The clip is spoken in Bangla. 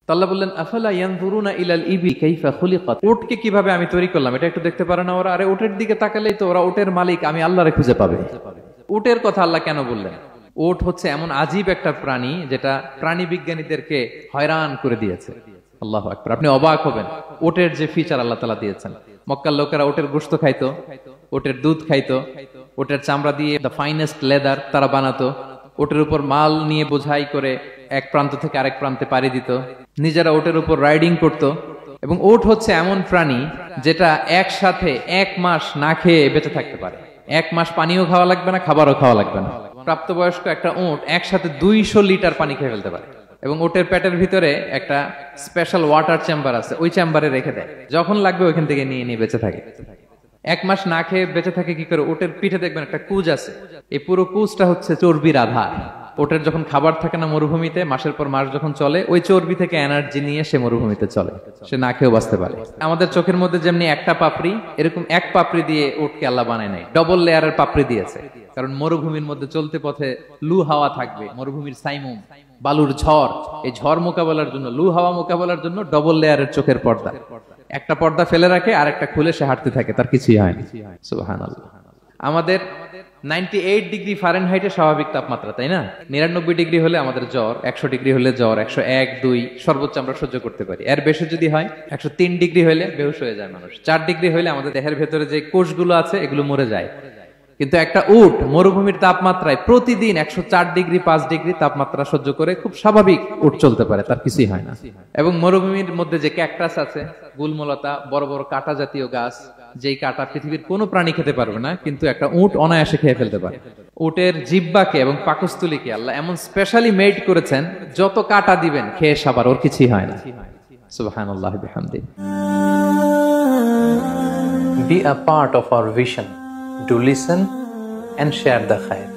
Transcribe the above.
তো আল্লাহ বললেন, আফালা ইয়ানজুরুনা ইলাল ইবি কাইফা খুলিকাত, উটকে কিভাবে আমি তৈরি করলাম এটা একটু দেখতে পারে না ওরা? আরে উটের দিকে তাকালেই তো ওরা উটের মালিক আমি আল্লাহরে খুঁজে পাবে। উটের কথা আল্লাহ কেন বললেন? উট হচ্ছে এমন আজীব একটা প্রাণী যেটা প্রাণী বিজ্ঞানীদেরকে হয়রান করে দিয়েছে। আল্লাহু আকবার, আপনি অবাক হবেন উটের যে ফিচার আল্লাহ তাআলা দিয়েছেন। মক্কার লোকেরা উটের গোশত খাইতো, উটের দুধ খাইতো, উটের চামড়া দিয়ে দ্য ফাইনেস্ট লেদার তারা বানাতো, উটের উপর মাল নিয়ে বোঝাই করে এক প্রান্ত থেকে আরেক প্রান্তে পাড়ি দিত, নিজেরা উটের উপর রাইডিং করত। এবং উট হচ্ছে এমন প্রাণী যেটা একসাথে 1 মাস না খেয়ে বেঁচে থাকতে পারে। 1 মাস পানিও খাওয়া লাগবে না, খাবারও খাওয়া লাগবে না। প্রাপ্তবয়স্ক একটা উট একসাথে 200 লিটার পানি খেয়ে ফেলতে পারে। এবং উটের পেটের ভিতরে একটা স্পেশাল ওয়াটার চেম্বার আছে, ওই চেম্বারে রেখে দেয়, যখন লাগবে ওইখান থেকে নিয়ে নিয়ে বেঁচে থাকে। 1 মাস না খেয়ে বেঁচে থাকে কি করে? উটের পিঠে দেখবেন একটা কুজ আছে, এই পুরো কুজটা হচ্ছে চর্বির আধার। ওটের যখন খাবার থাকে না মরুভূমিতে, মাসের পর মাস যখন চলে, ওই চর্বি থেকে এনার্জি নিয়ে সে মরুভূমিতে চলে, সে না খেয়েও বাঁচতে পারে। আমাদের চোখের মধ্যে যেমনি একটা পাপড়ি, এরকম এক পাপড়ি দিয়ে উটকে আল্লাহ বানায় নাই, ডবল লেয়ারের পাপড়ি দিয়েছে। কারণ মরুভূমির মধ্যে চলতে পথে লু হাওয়া থাকবে, মরুভূমির সাইমুম, বালুর ঝড়, এই ঝড় মোকাবেলার জন্য, লু হাওয়া মোকাবেলার জন্য ডবল লেয়ারের চোখের পর্দা। একটা পর্দা ফেলে রাখে আর একটা খুলে সে হাঁটতে থাকে, তার কিছুই হয় না। সুবহানাল্লাহ। আমাদের 98 ডিগ্রি ফারেনহাইটে স্বাভাবিক তাপমাত্রা, তাই না? 99 ডিগ্রি হলে আমাদের জ্বর, 100 ডিগ্রি হলে জ্বর, 101, 2 সর্বোচ্চ আমরা সহ্য করতে পারি। এর বেশি যদি হয়, 103 ডিগ্রি হলে বেহুশ হয়ে যায় মানুষ। 4 ডিগ্রি হলে আমাদের দেহের ভেতরে যে কোষগুলো আছে এগুলো মরে যায়। কিন্তু একটা উট মরুভূমির তাপমাত্রায় প্রতিদিন 104 ডিগ্রি 5 ডিগ্রি তাপমাত্রা সহ্য করে খুব স্বাভাবিক উট চলতে পারে, তার কিছুই হয় না। এবং মরুভূমির মধ্যে যে ক্যাকটাস আছে, গুলমলতা, বড় বড় কাঁটা জাতীয় গাছ, যেই কাঁটা পৃথিবীর কোনো প্রাণী খেতে পারবে না, কিন্তু একটা উট অনায়াসে খেয়ে ফেলতে পারে। উটের জিহ্বাকে এবং পাকস্থলীকে আল্লাহ এমন স্পেশালি মেড করেছেন, যত কাঁটা দিবেন খেয়ে সাবার, ওর কিছুই হয় না। সুবহানাল্লাহ বিহামদিহি। Be a part of our vision. Do listen and share the khair.